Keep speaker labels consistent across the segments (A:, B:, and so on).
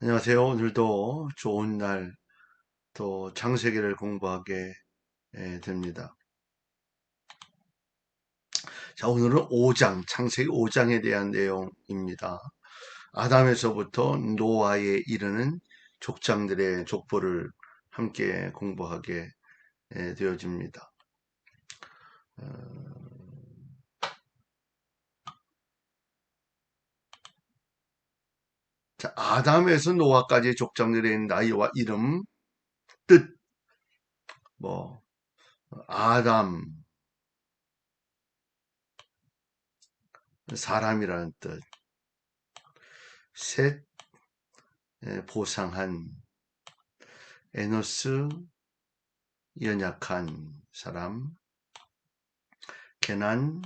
A: 안녕하세요. 오늘도 좋은 날, 또 창세기를 공부하게 됩니다. 자, 오늘은 5장, 창세기 5장에 대한 내용입니다. 아담에서부터 노아에 이르는 족장들의 족보를 함께 공부하게 되어집니다. 자, 아담에서 노아까지의 족장들의 나이와 이름, 뜻, 뭐, 아담, 사람이라는 뜻, 셋, 보상한, 에노스, 연약한 사람, 개난,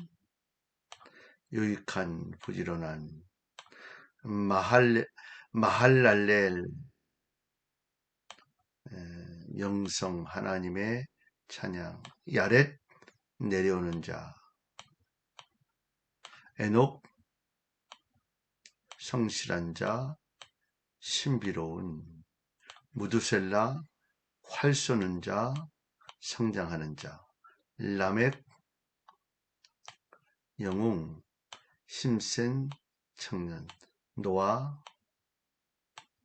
A: 유익한, 부지런한, 마할랄렐, 영성, 하나님의 찬양, 야렛, 내려오는 자, 에녹, 성실한 자, 신비로운, 무두셀라, 활 쏘는 자, 성장하는 자, 라멕, 영웅, 힘센 청년, 노아,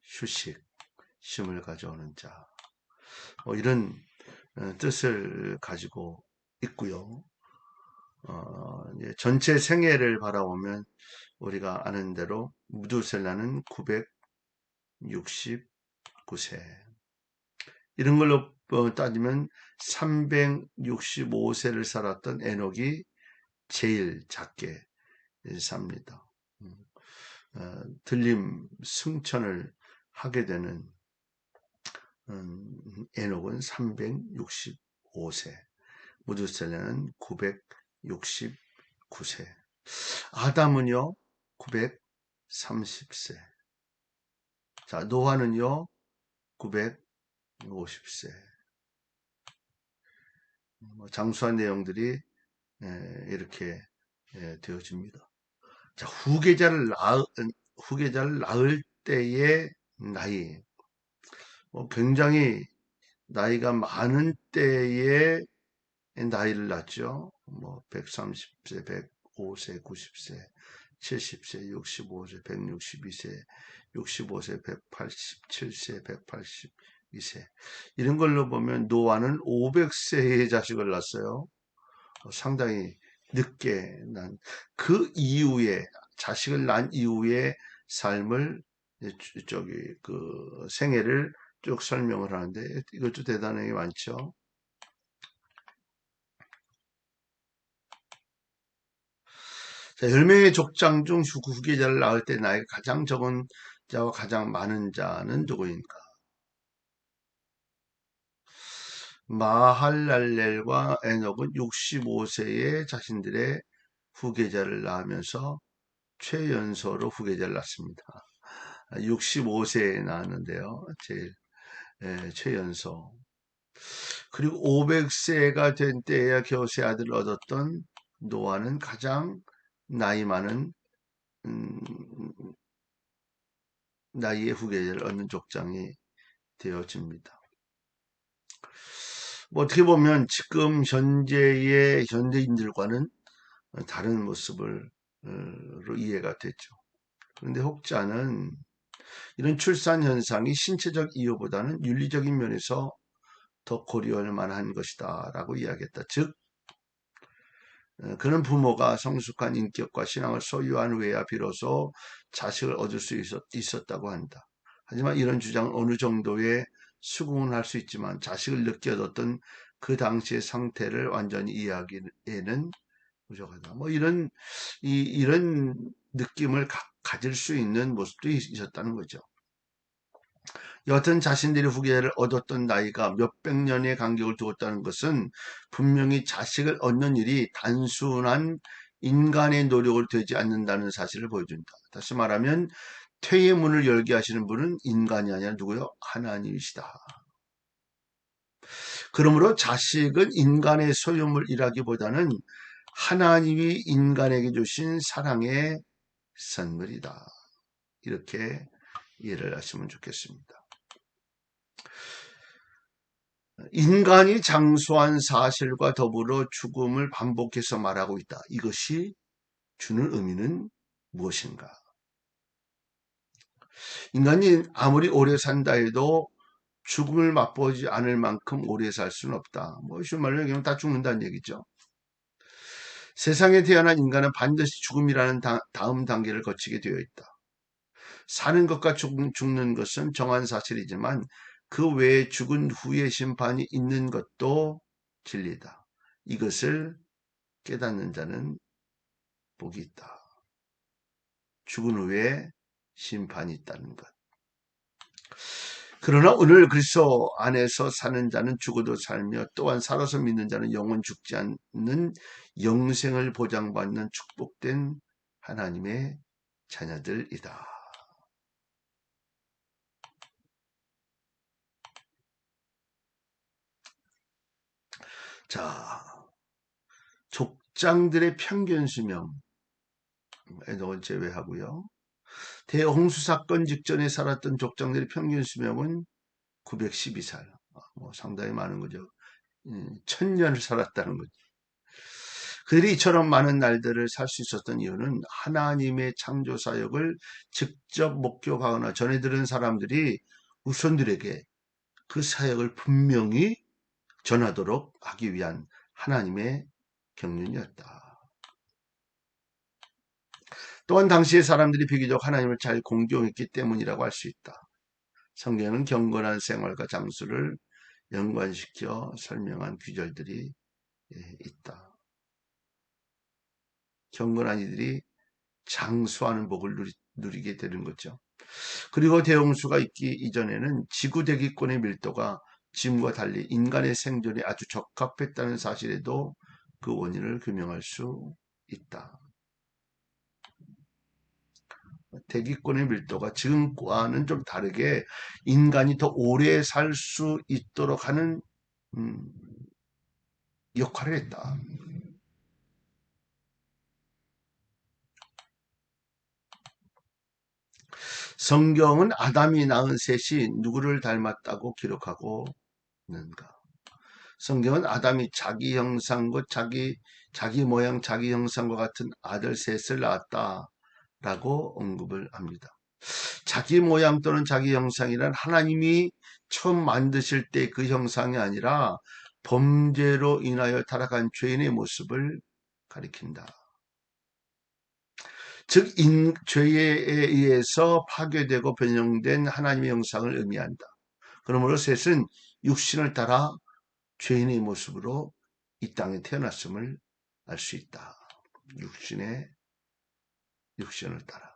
A: 휴식, 쉼을 가져오는 자. 이런 뜻을 가지고 있고요. 이제 전체 생애를 바라보면 우리가 아는 대로 무두셀라는 969세. 이런 걸로 따지면 365세를 살았던 에녹이 제일 작게 삽니다. 들림 승천을 하게 되는 에녹은 365세, 무두셀라는 969세, 아담은요 930세, 자 노아는요 950세. 장수한 내용들이 이렇게 되어집니다. 자, 후계자를 낳을 때의 나이, 굉장히 나이가 많은 때에 나이를 낳죠. 130세, 105세, 90세, 70세, 65세, 162세, 65세, 187세, 182세. 이런 걸로 보면 노아는 500세의 자식을 낳았어요. 상당히 늦게 난 그 이후에 자식을 낳은 이후의 삶을 그 생애를 쭉 설명을 하는데 이것도 대단하게 많죠. 자, 10명의 족장 중 후계자를 낳을 때 나이가 가장 적은 자와 가장 많은 자는 누구인가? 마할랄렐과 에녹은 65세에 자신들의 후계자를 낳으면서 최연소로 후계자를 낳습니다. 65세에 낳았는데요. 제일 최연소. 그리고 500세가 된 때에야 겨우 세 아들을 얻었던 노아는 가장 나이 많은 음, 나이의 후계자를 얻는 족장이 되어집니다. 어떻게 보면 지금 현재의 현대인들과는 다른 모습으로 이해가 되죠. 그런데 혹자는 이런 출산 현상이 신체적 이유보다는 윤리적인 면에서 더 고려할 만한 것이다 라고 이야기했다. 즉 그런 부모가 성숙한 인격과 신앙을 소유한 후에야 비로소 자식을 얻을 수 있었다고 한다. 하지만 이런 주장은 어느 정도의 수긍은 할 수 있지만 자식을 늦게 얻었던 그 당시의 상태를 완전히 이해하기에는 부족하다. 이런 느낌을 가질 수 있는 모습도 있었다는 거죠. 여하튼 자신들이 후계자를 얻었던 나이가 몇백 년의 간격을 두었다는 것은 분명히 자식을 얻는 일이 단순한 인간의 노력을 되지 않는다는 사실을 보여준다. 다시 말하면 퇴의 문을 열게 하시는 분은 인간이 아니라 누구요? 하나님이시다. 그러므로 자식은 인간의 소유물이라기보다는 하나님이 인간에게 주신 사랑의 선물이다. 이렇게 이해를 하시면 좋겠습니다. 인간이 장수한 사실과 더불어 죽음을 반복해서 말하고 있다. 이것이 주는 의미는 무엇인가? 인간이 아무리 오래 산다 해도 죽음을 맛보지 않을 만큼 오래 살 수는 없다. 뭐 쉬운 말로 얘기하면 다 죽는다는 얘기죠. 세상에 태어난 인간은 반드시 죽음이라는 다음 단계를 거치게 되어 있다. 사는 것과 죽는 것은 정한 사실이지만 그 외에 죽은 후의 심판이 있는 것도 진리다. 이것을 깨닫는 자는 복이 있다. 죽은 후에 심판이 있다는 것. 그러나 오늘 그리스도 안에서 사는 자는 죽어도 살며 또한 살아서 믿는 자는 영원 죽지 않는 영생을 보장받는 축복된 하나님의 자녀들이다. 자, 족장들의 평균 수명, 에녹을 제외하고요. 대홍수 사건 직전에 살았던 족장들의 평균 수명은 912살. 뭐 상당히 많은 거죠. 1000년을 살았다는 거죠. 그들이 이처럼 많은 날들을 살 수 있었던 이유는 하나님의 창조 사역을 직접 목격하거나 전해 들은 사람들이 후손들에게 그 사역을 분명히 전하도록 하기 위한 하나님의 경륜이었다. 또한 당시의 사람들이 비교적 하나님을 잘 공경했기 때문이라고 할 수 있다. 성경은 경건한 생활과 장수를 연관시켜 설명한 구절들이 있다. 경건한 이들이 장수하는 복을 누리게 되는 거죠. 그리고 대홍수가 있기 이전에는 지구 대기권의 밀도가 지금과 달리 인간의 생존에 아주 적합했다는 사실에도 그 원인을 규명할 수 있다. 대기권의 밀도가 지금과는 좀 다르게 인간이 더 오래 살 수 있도록 하는 역할을 했다. 성경은 아담이 낳은 셋이 누구를 닮았다고 기록하고 있는가? 성경은 아담이 자기 형상과 자기 모양, 자기 형상과 같은 아들 셋을 낳았다라고 언급을 합니다. 자기 모양 또는 자기 형상이란 하나님이 처음 만드실 때 그 형상이 아니라 범죄로 인하여 타락한 죄인의 모습을 가리킨다. 즉 죄에 의해서 파괴되고 변형된 하나님의 형상을 의미한다. 그러므로 셋은 육신을 따라 죄인의 모습으로 이 땅에 태어났음을 알 수 있다. 육신을 따라.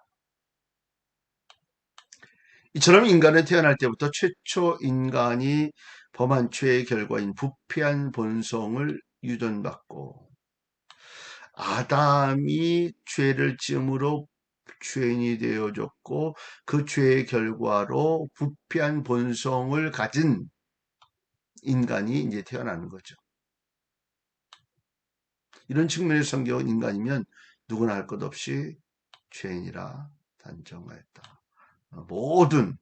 A: 이처럼 인간은 태어날 때부터 최초 인간이 범한 죄의 결과인 부패한 본성을 유전받고 아담이 죄를 지음으로 죄인이 되어졌고 그 죄의 결과로 부패한 본성을 가진 인간이 이제 태어나는 거죠. 이런 측면에서 성경은 인간이면 누구나 할 것 없이 죄인이라 단정하였다. 모든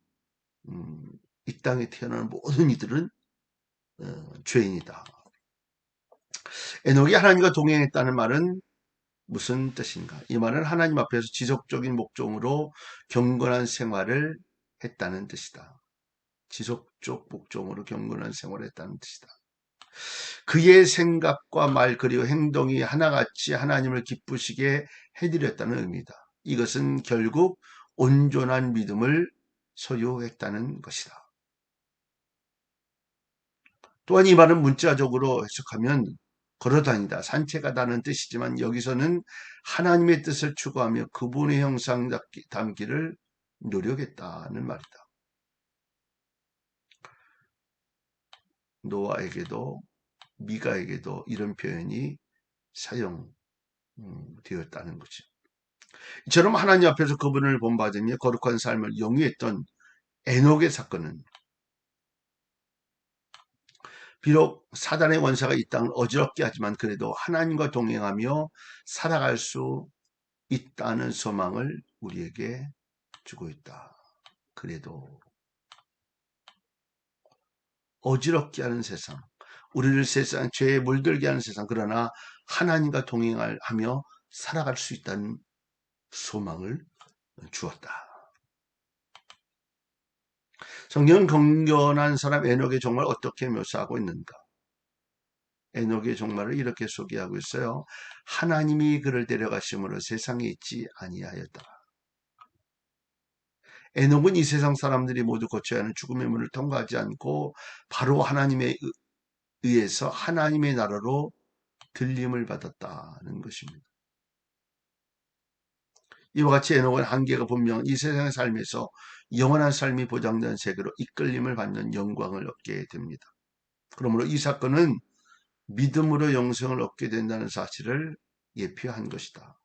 A: 이 땅에 태어나는 모든 이들은 죄인이다. 에녹이 하나님과 동행했다는 말은 무슨 뜻인가? 이 말은 하나님 앞에서 지속적인 목적으로 경건한 생활을 했다는 뜻이다. 지속적 목적으로 경건한 생활을 했다는 뜻이다. 그의 생각과 말 그리고 행동이 하나같이 하나님을 기쁘시게 해드렸다는 의미다. 이것은 결국 온전한 믿음을 소유했다는 것이다. 또한 이 말은 문자적으로 해석하면 걸어다니다, 산책하다는 뜻이지만 여기서는 하나님의 뜻을 추구하며 그분의 형상 담기를 노력했다는 말이다. 노아에게도 미가에게도 이런 표현이 사용되었다는 거죠. 이처럼 하나님 앞에서 그분을 본받으며 거룩한 삶을 영위했던 에녹의 사건은 비록 사단의 원사가 이 땅을 어지럽게 하지만 그래도 하나님과 동행하며 살아갈 수 있다는 소망을 우리에게 주고 있다. 그래도 어지럽게 하는 세상, 우리를 세상 죄에 물들게 하는 세상, 그러나 하나님과 동행하며 살아갈 수 있다는 소망을 주었다. 성경은 건전한 사람 에녹의 종말 어떻게 묘사하고 있는가? 에녹의 종말을 이렇게 소개하고 있어요. 하나님이 그를 데려가심으로 세상에 있지 아니하였다. 에녹은 이 세상 사람들이 모두 거쳐야 하는 죽음의 문을 통과하지 않고 바로 하나님에 의해서 하나님의 나라로 들림을 받았다는 것입니다. 이와 같이 에녹은 한계가 분명한 이 세상의 삶에서 영원한 삶이 보장된 세계로 이끌림을 받는 영광을 얻게 됩니다. 그러므로 이 사건은 믿음으로 영생을 얻게 된다는 사실을 예표한 것이다.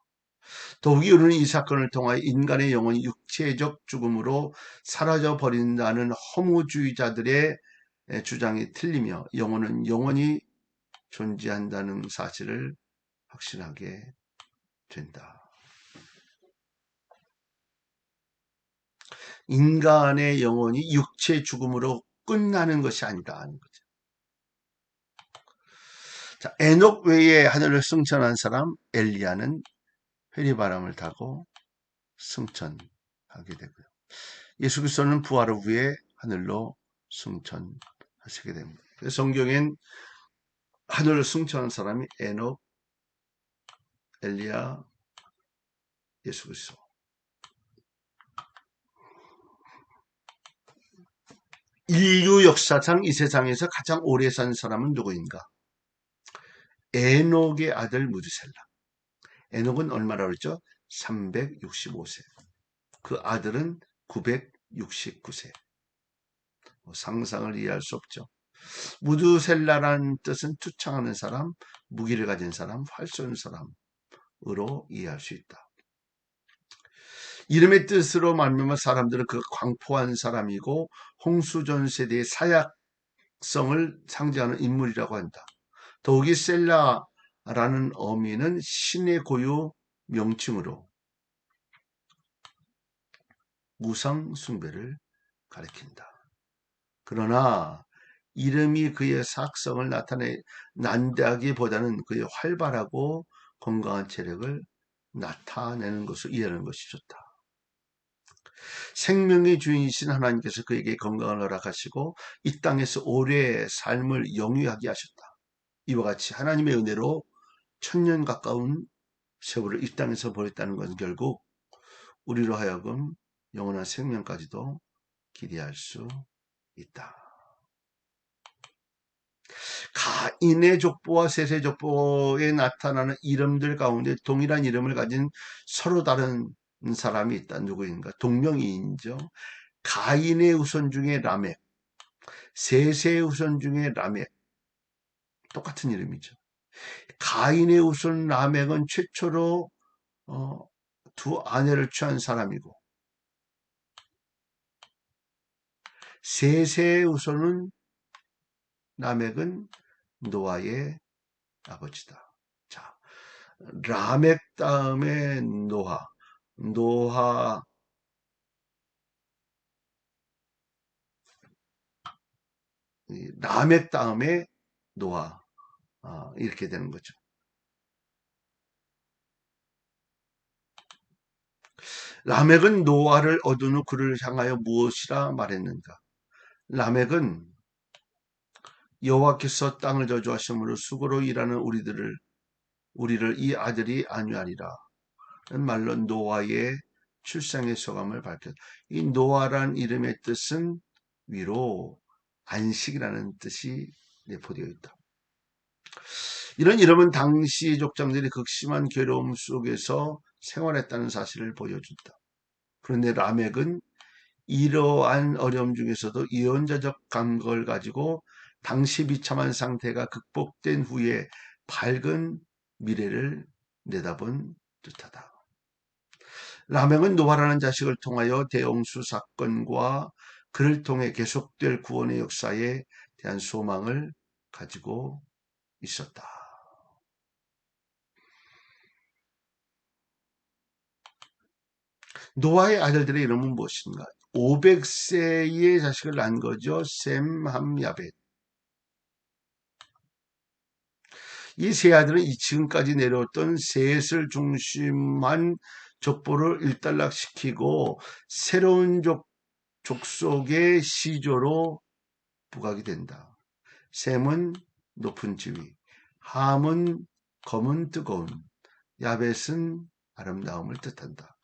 A: 더욱이 우리는 이 사건을 통하여 인간의 영혼이 육체적 죽음으로 사라져 버린다는 허무주의자들의 주장이 틀리며 영혼은 영원히 존재한다는 사실을 확신하게 된다. 인간의 영혼이 육체 죽음으로 끝나는 것이 아니다 하는 거죠. 자, 에녹 외에 하늘을 승천한 사람 엘리야는 회리바람을 타고 승천하게 되고요. 예수 그리스도는 부활 후에 하늘로 승천하시게 됩니다. 성경엔 하늘을 승천한 사람이 에녹, 엘리야, 예수 그리스도. 인류 역사상 이 세상에서 가장 오래 산 사람은 누구인가? 에녹의 아들 무드셀라. 에녹은 얼마라고 그랬죠? 365세. 그 아들은 969세. 상상을 이해할 수 없죠. 무드셀라란 뜻은 투창하는 사람, 무기를 가진 사람, 활 쏘는 사람으로 이해할 수 있다. 이름의 뜻으로 말미암아 사람들은 그 광포한 사람이고 홍수전 세대의 사약성을 상징하는 인물이라고 한다. 더욱이 셀라라는 어미는 신의 고유 명칭으로 무상 숭배를 가리킨다. 그러나 이름이 그의 사악성을 난다기보다는 그의 활발하고 건강한 체력을 나타내는 것을 이해하는 것이 좋다. 생명의 주인이신 하나님께서 그에게 건강을 허락하시고 이 땅에서 오래 삶을 영위하게 하셨다. 이와 같이 하나님의 은혜로 1000년 가까운 세월을 이 땅에서 보냈다는 것은 결국 우리로 하여금 영원한 생명까지도 기대할 수 있다. 가인의 족보와 셋의 족보에 나타나는 이름들 가운데 동일한 이름을 가진 서로 다른 사람이 있다. 누구인가? 동명이인이죠. 가인의 후손 중에 라멕, 셋의 후손 중에 라멕. 똑같은 이름이죠. 가인의 후손 라멕은 최초로 두 아내를 취한 사람이고 셋의 후손은 라멕은 노아의 아버지다. 자, 라멕 다음에 노아, 라멕 다음에 노아, 이렇게 되는 거죠. 라멕은 노아를 얻은 후 그를 향하여 무엇이라 말했는가? 라멕은 여호와께서 땅을 저주하심으로 수고로 일하는 우리를 이 아들이 안위하리라. 말로 노아의 출생의 소감을 밝혔다. 이 노아란 이름의 뜻은 위로, 안식이라는 뜻이 내포되어 있다. 이런 이름은 당시 족장들이 극심한 괴로움 속에서 생활했다는 사실을 보여준다. 그런데 라멕은 이러한 어려움 중에서도 예언자적 감각을 가지고 당시 비참한 상태가 극복된 후에 밝은 미래를 내다본 듯하다. 라멕은 노아라는 자식을 통하여 대홍수 사건과 그를 통해 계속될 구원의 역사에 대한 소망을 가지고 있었다. 노아의 아들들의 이름은 무엇인가? 500세의 자식을 낳은 거죠. 셈, 함, 야벳. 이 세 아들은 이 지금까지 내려왔던 셋을 중심한 족보를 일단락시키고 새로운 족속의 시조로 부각이 된다. 셈은 높은 지위, 함은 검은 뜨거운, 야벳은 아름다움을 뜻한다.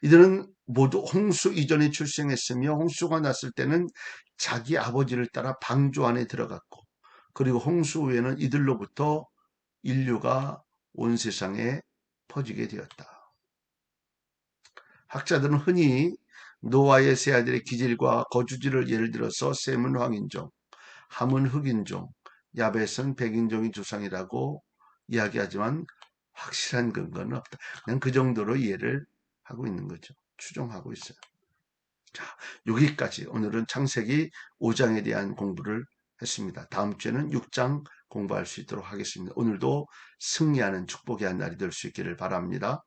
A: 이들은 모두 홍수 이전에 출생했으며 홍수가 났을 때는 자기 아버지를 따라 방주 안에 들어갔고, 그리고 홍수 후에는 이들로부터 인류가 온 세상에 퍼지게 되었다. 학자들은 흔히 노아의 세 아들의 기질과 거주지를 예를 들어서 셈은 황인종, 함은 흑인종, 야벳은 백인종이 조상이라고 이야기하지만 확실한 근거는 없다. 그냥 그 정도로 이해를 하고 있는 거죠. 추정하고 있어요. 자, 여기까지 오늘은 창세기 5장에 대한 공부를 했습니다. 다음 주에는 6장 공부할 수 있도록 하겠습니다. 오늘도 승리하는 축복의 한 날이 될 수 있기를 바랍니다.